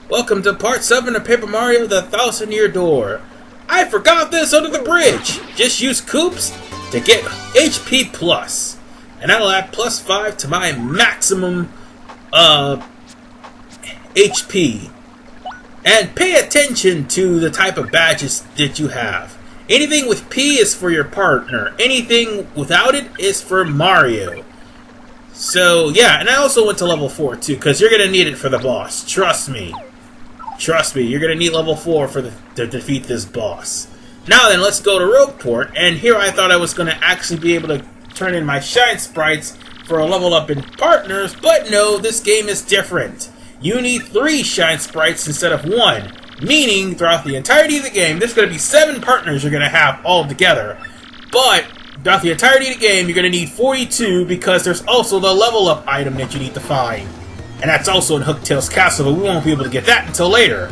Welcome to part 7 of Paper Mario The 1000-Year Door. I forgot this under the bridge. Just use Koops to get HP plus. And that'll add plus 5 to my maximum HP. And pay attention to the type of badges that you have. Anything with P is for your partner. Anything without it is for Mario. So, yeah, and I also went to level 4 too, because you're going to need it for the boss. Trust me. Trust me, you're going to need level 4 to defeat this boss. Now then, let's go to Rogueport, and here I thought I was going to actually be able to turn in my Shine Sprites for a level up in partners, but no, this game is different. You need 3 Shine Sprites instead of 1, meaning throughout the entirety of the game, there's going to be 7 partners you're going to have all together, but throughout the entirety of the game, you're going to need 42 because there's also the level up item that you need to find. And that's also in Hooktail's castle, but we won't be able to get that until later.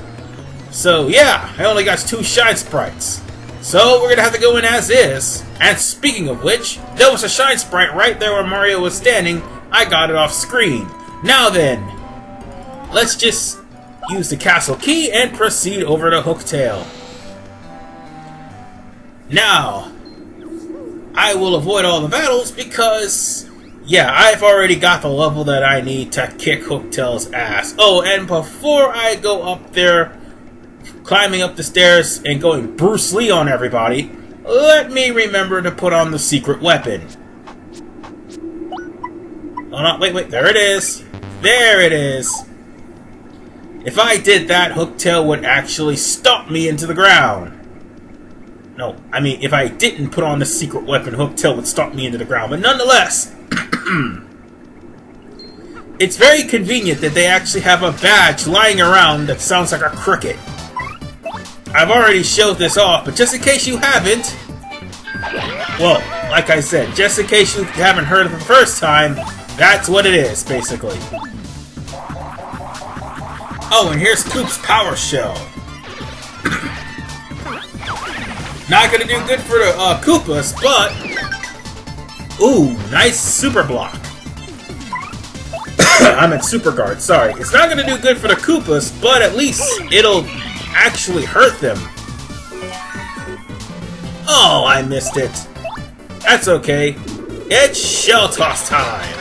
So yeah, I only got 2 Shine Sprites. So we're going to have to go in as is. And speaking of which, there was a Shine Sprite right there where Mario was standing. I got it off screen. Now then, let's just use the castle key and proceed over to Hooktail. Now, I will avoid all the battles because, yeah, I've already got the level that I need to kick Hooktail's ass. Oh, and before I go up there, climbing up the stairs and going Bruce Lee on everybody, let me remember to put on the secret weapon. Oh no, wait, there it is. There it is. If I did that, Hooktail would actually stomp me into the ground. No, I mean, if I didn't put on the secret weapon, Hooktail would stomp me into the ground. But nonetheless, it's very convenient that they actually have a badge lying around that sounds like a cricket. I've already showed this off, but just in case you haven't, well, like I said, just in case you haven't heard it the first time, that's what it is, basically. Oh, and here's Koops' Power Shell. Not gonna do good for the Koopas, but ooh, nice super block. I'm at Super Guard, sorry. It's not gonna do good for the Koopas, but at least it'll actually hurt them. Oh, I missed it. That's okay. It's Shell Toss time.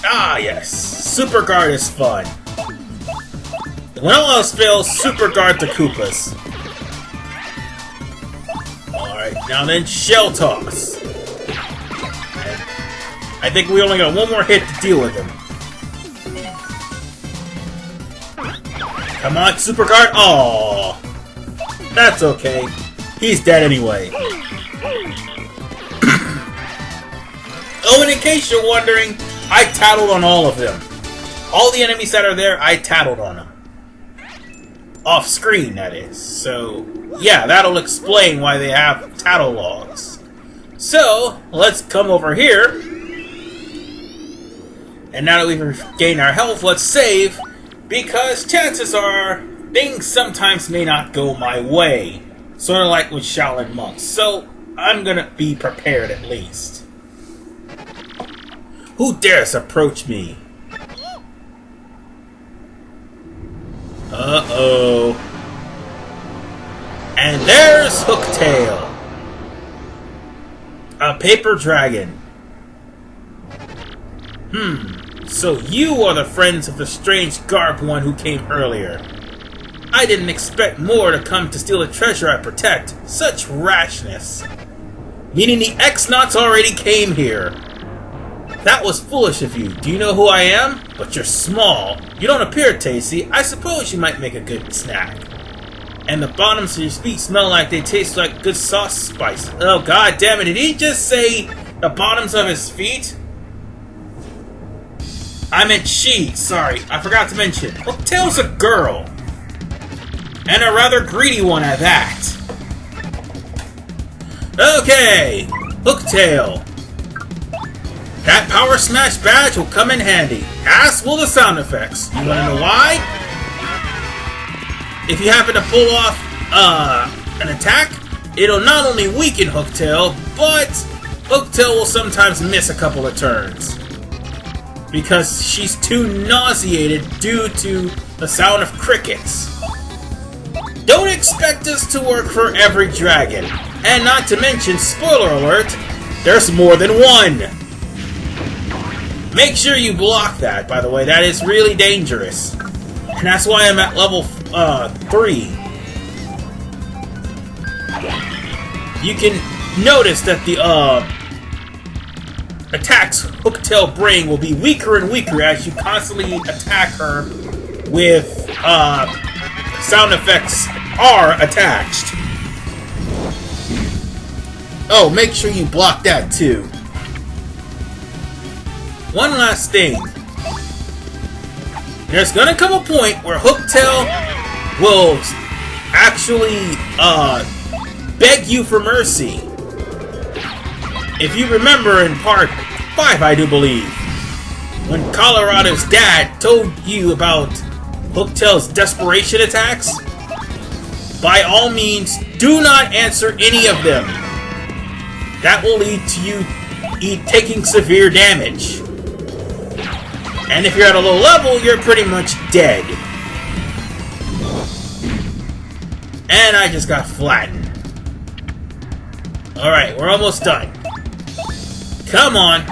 Ah, yes. Super Guard is fun. When all else fails, Super Guard to Koopas. Alright, now then, Shell Toss. And I think we only got one more hit to deal with him. Come on, Super Guard. Aww. That's okay. He's dead anyway. Oh, and in case you're wondering, I tattled on all of them. All the enemies that are there, I tattled on them. Off screen, that is. So, yeah, that'll explain why they have tattle logs. So, let's come over here. And now that we've regained our health, let's save. Because chances are, things sometimes may not go my way. Sort of like with Shaolin monks. So, I'm gonna be prepared at least. Who dares approach me? Uh-oh. And there's Hooktail. A paper dragon. So you are the friends of the strange garbed one who came earlier. I didn't expect more to come to steal the treasure I protect. Such rashness. Meaning the X-Nauts already came here. That was foolish of you. Do you know who I am? But you're small. You don't appear tasty. I suppose you might make a good snack. And the bottoms of your feet smell like they taste like good sauce spice. Oh, god damn it. Did he just say the bottoms of his feet? I meant she. Sorry, I forgot to mention. Hooktail's a girl. And a rather greedy one at that. Okay. Hooktail. That Power Smash badge will come in handy, as will the sound effects. You wanna know why? If you happen to pull off an attack, it'll not only weaken Hooktail, but Hooktail will sometimes miss a couple of turns. because she's too nauseated due to the sound of crickets. Don't expect this to work for every dragon. And not to mention, spoiler alert, there's more than one! Make sure you block that, by the way. That is really dangerous. And that's why I'm at level 3. You can notice that the attacks Hooktail bring will be weaker and weaker as you constantly attack her with sound effects are attached. Oh, make sure you block that too. One last thing. There's gonna come a point where Hooktail will actually beg you for mercy. If you remember in part 5, I do believe, when Colorado's dad told you about Hooktail's desperation attacks, by all means, do not answer any of them. That will lead to you taking severe damage. And if you're at a low level, you're pretty much dead. And I just got flattened. Alright, we're almost done. Come on.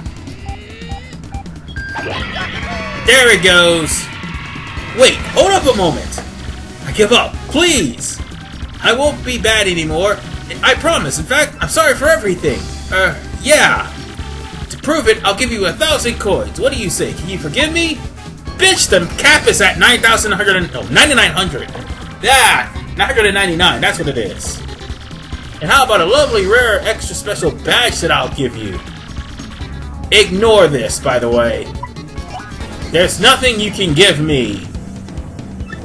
There it goes. Wait, hold up a moment. I give up. Please. I won't be bad anymore. I promise. In fact, I'm sorry for everything. Yeah. To prove it, I'll give you 1,000 coins. What do you say? Can you forgive me? Bitch, the cap is at 9,900. No, 9,900. Yeah, 999. That's what it is. And how about a lovely, rare, extra special badge that I'll give you? Ignore this, by the way. There's nothing you can give me.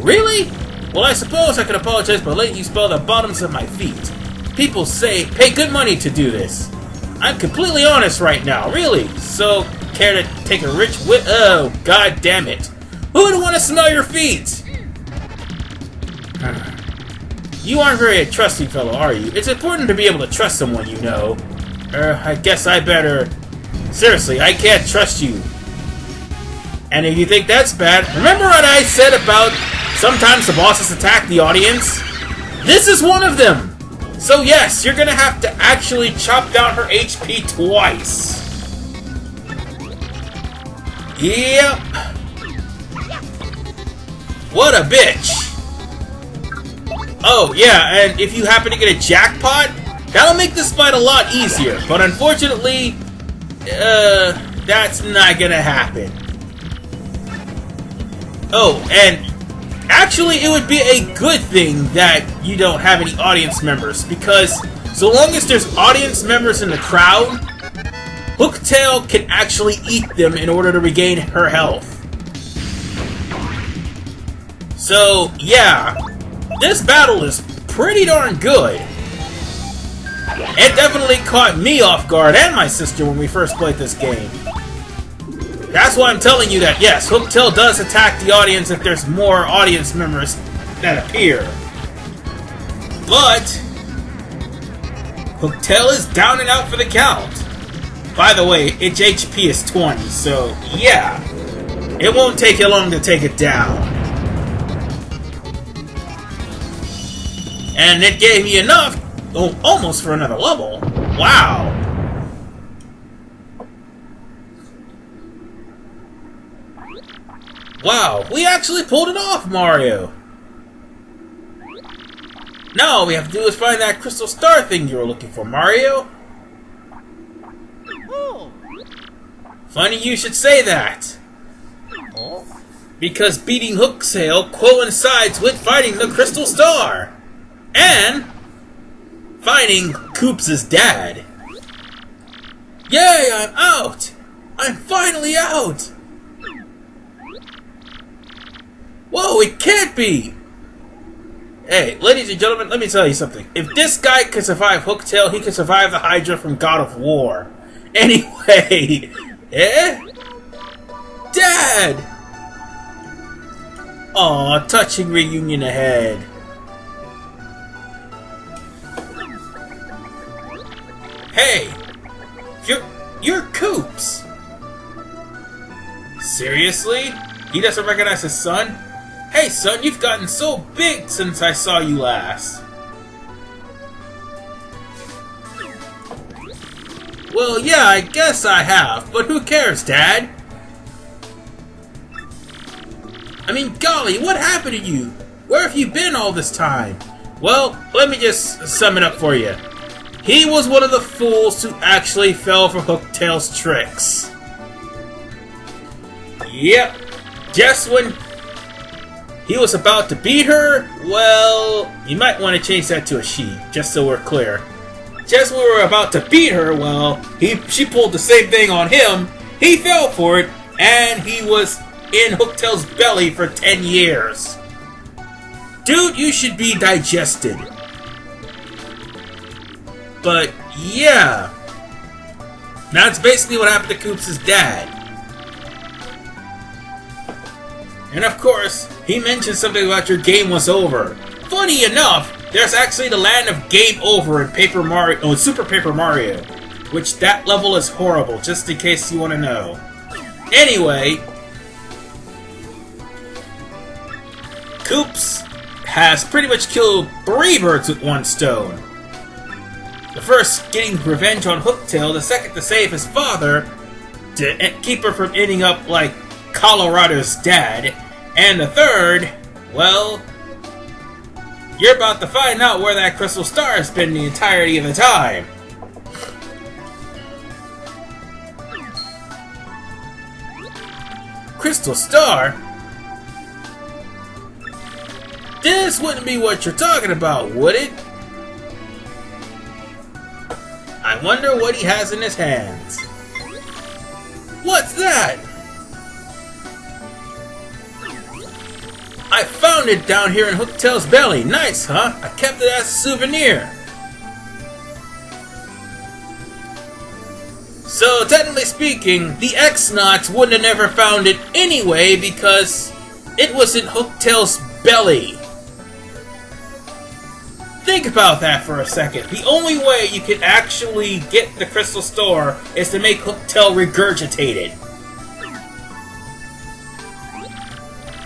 Really? Well, I suppose I could apologize by letting you spell the bottoms of my feet. People pay good money to do this. I'm completely honest right now, really. So, care to take a rich oh, god damn it. Who would want to smell your feet? You aren't very a trusting fellow, are you? It's important to be able to trust someone you know. I guess I better... Seriously, I can't trust you. And if you think that's bad, remember what I said about sometimes the bosses attack the audience? This is one of them! So yes, you're gonna have to actually chop down her HP twice. Yep. What a bitch. Oh yeah, and if you happen to get a jackpot, that'll make this fight a lot easier. But unfortunately, that's not gonna happen. Oh, and actually, it would be a good thing that you don't have any audience members, because so long as there's audience members in the crowd, Hooktail can actually eat them in order to regain her health. So, yeah, this battle is pretty darn good. It definitely caught me off guard and my sister when we first played this game. That's why I'm telling you that, yes, Hooktail does attack the audience if there's more audience members that appear. But Hooktail is down and out for the count. By the way, its HP is 20, so yeah, it won't take you long to take it down. And it gave me enough, almost for another level. Wow. Wow, we actually pulled it off, Mario! Now all we have to do is find that crystal star thing you were looking for, Mario. Funny you should say that. Because beating Hooktail coincides with finding the crystal star. And finding Koops' dad. Yay, I'm out! I'm finally out! Whoa, it can't be! Hey, ladies and gentlemen, let me tell you something. If this guy can survive Hooktail, he can survive the Hydra from God of War. Anyway, Dad! Aw, touching reunion ahead. Hey! You're Koops! Seriously? He doesn't recognize his son? Hey son, you've gotten so big since I saw you last. Well, yeah, I guess I have, but who cares, Dad? I mean, golly, what happened to you? Where have you been all this time? Well, let me just sum it up for you. He was one of the fools who actually fell for Hooktail's tricks. Yep, just when he was about to beat her, well, you might want to change that to a she, just so we're clear. Just when we were about to beat her, well, she pulled the same thing on him, he fell for it, and he was in Hooktail's belly for 10 years. Dude, you should be digested. But, yeah. That's basically what happened to Koops' dad. And of course, he mentioned something about your game was over. Funny enough, there's actually the land of game over in Super Paper Mario. Which, that level is horrible, just in case you want to know. Anyway, Koops has pretty much killed 3 birds with 1 stone. The first getting revenge on Hooktail, the second to save his father, to keep her from ending up like Colorado's dad, and the third, well, you're about to find out where that crystal star has been the entirety of the time. Crystal star? This wouldn't be what you're talking about, would it? I wonder what he has in his hands. What's that? I found it down here in Hooktail's belly. Nice, huh? I kept it as a souvenir. So, technically speaking, the X-Nauts wouldn't have never found it anyway because it was in Hooktail's belly. Think about that for a second. The only way you can actually get the crystal star is to make Hooktail regurgitate it.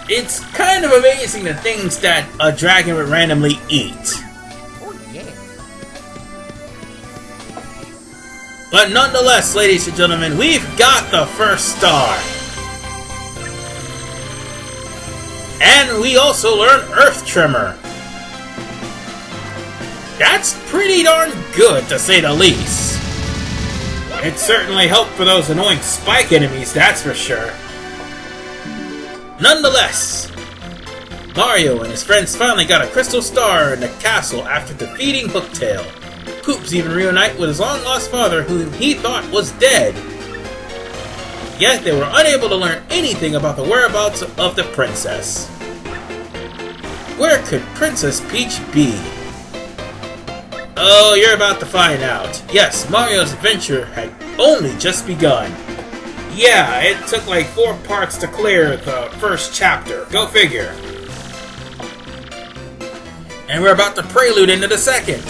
It's kind of amazing the things that a dragon would randomly eat. Oh yeah. But nonetheless, ladies and gentlemen, we've got the first star. And we also learn Earth Tremor. That's pretty darn good, to say the least. It certainly helped for those annoying spike enemies, that's for sure. Nonetheless, Mario and his friends finally got a crystal star in the castle after defeating Hooktail. Koops even reunite with his long-lost father, whom he thought was dead. Yet they were unable to learn anything about the whereabouts of the princess. Where could Princess Peach be? Oh, you're about to find out. Yes, Mario's adventure had only just begun. Yeah, it took like 4 parts to clear the first chapter. Go figure. And we're about to prelude into the second.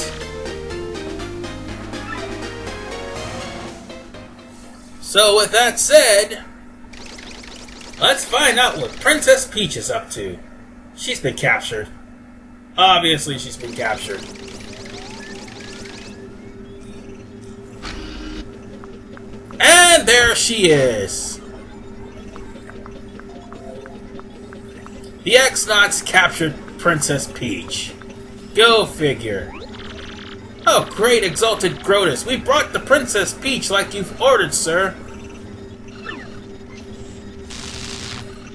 So with that said, let's find out what Princess Peach is up to. She's been captured. Obviously she's been captured. And there she is! The X-Nauts captured Princess Peach. Go figure. Oh great, Exalted Grotus, we brought the Princess Peach like you've ordered, sir.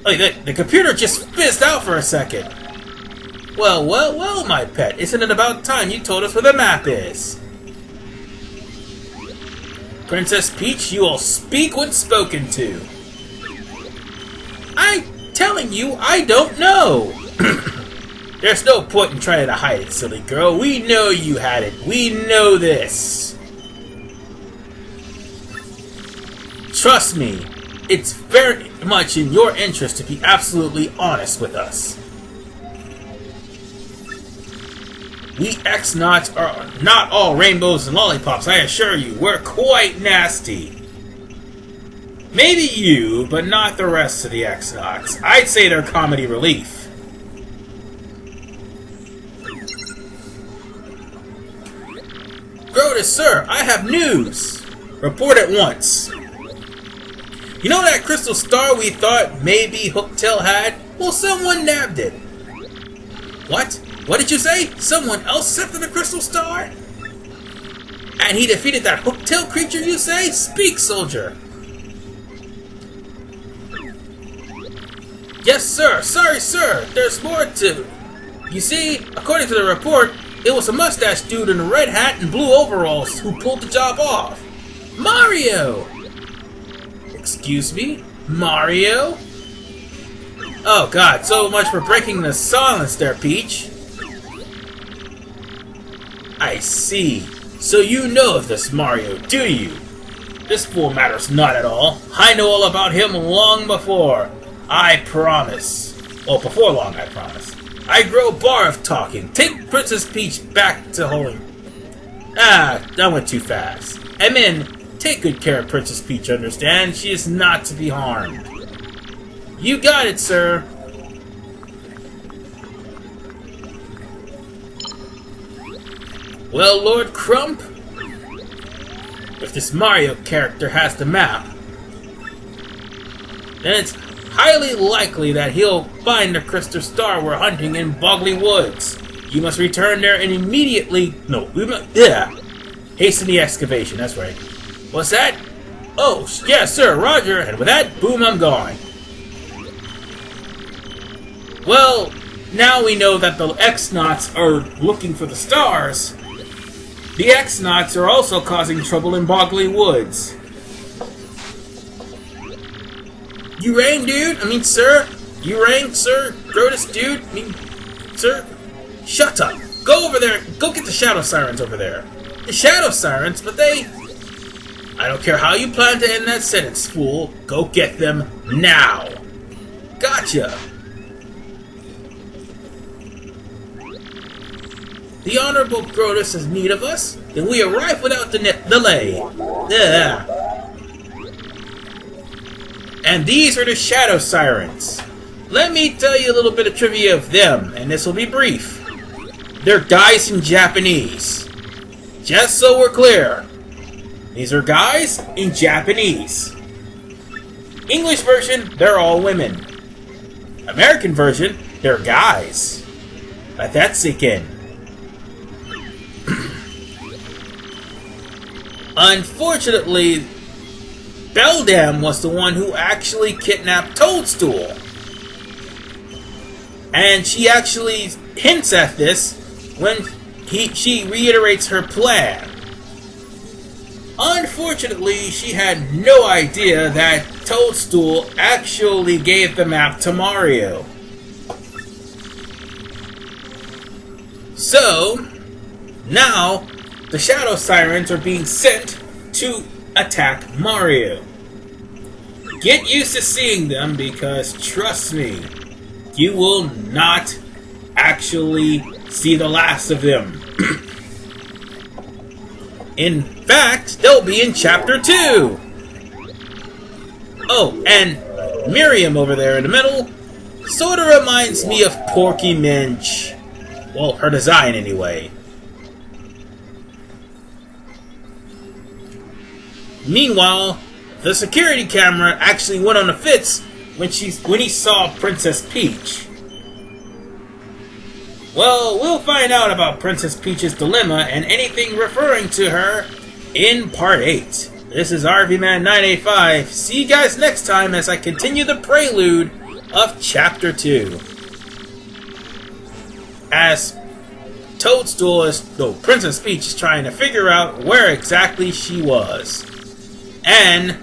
Oh, the computer just fizzed out for a second. Well, well, well, my pet, isn't it about time you told us where the map is? Princess Peach, you will speak when spoken to. I'm telling you, I don't know. There's no point in trying to hide it, silly girl. We know you had it. We know this. Trust me, it's very much in your interest to be absolutely honest with us. We X-Nauts are not all rainbows and lollipops, I assure you. We're quite nasty. Maybe you, but not the rest of the X-Nauts. I'd say they're comedy relief. Grotus, sir, I have news! Report at once. You know that crystal star we thought maybe Hooktail had? Well, someone nabbed it. What? What did you say? Someone else is after the crystal star? And he defeated that Hooktail creature, you say? Speak, soldier! Yes, sir. Sorry, sir. There's more to... You see, according to the report, it was a mustache dude in a red hat and blue overalls who pulled the job off. Mario! Excuse me? Mario? Oh god, so much for breaking the silence there, Peach. I see. So you know of this Mario, do you? This fool matters not at all. I know all about him long before. I promise. Well, before long, I promise. I grow bar of talking. Take Princess Peach back to holding. Ah, that went too fast. I mean, take good care of Princess Peach, understand? She is not to be harmed. You got it, sir. Well, Lord Crump, if this Mario character has the map, then it's highly likely that he'll find the crystal star we're hunting in Boggly Woods. You must return there and immediately... No, we must... Yeah. Hasten the excavation, that's right. What's that? Oh, yeah, sir, roger. And with that, boom, I'm gone. Well, now we know that the X-Nauts are looking for the stars. The X-Nauts are also causing trouble in Boggly Woods. You rang, dude? I mean, sir? You rang, sir? Grotus, dude? I mean, sir? Shut up. Go over there. Go get the Shadow Sirens over there. The Shadow Sirens? But they... I don't care how you plan to end that sentence, fool. Go get them now. Gotcha. The Honorable Grotus has need of us, then we arrive without delay. Yeah. And these are the Shadow Sirens. Let me tell you a little bit of trivia of them, and this will be brief. They're guys in Japanese. Just so we're clear. These are guys in Japanese. English version, they're all women. American version, they're guys. Let that sink in. Unfortunately, Beldam was the one who actually kidnapped Toadstool. And she actually hints at this when she reiterates her plan. Unfortunately, she had no idea that Toadstool actually gave the map to Mario. So, now, the Shadow Sirens are being sent to attack Mario. Get used to seeing them because, trust me, you will not actually see the last of them. In fact, they'll be in Chapter 2! Oh, and Miriam over there in the middle sorta reminds me of Porky Minch. Well, her design anyway. Meanwhile, the security camera actually went on the fits when he saw Princess Peach. Well, we'll find out about Princess Peach's dilemma and anything referring to her in Part 8. This is RVman985. See you guys next time as I continue the prelude of Chapter 2. As Princess Peach is trying to figure out where exactly she was. And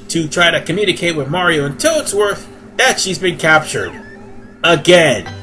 to try to communicate with Mario and Toadsworth that she's been captured. Again.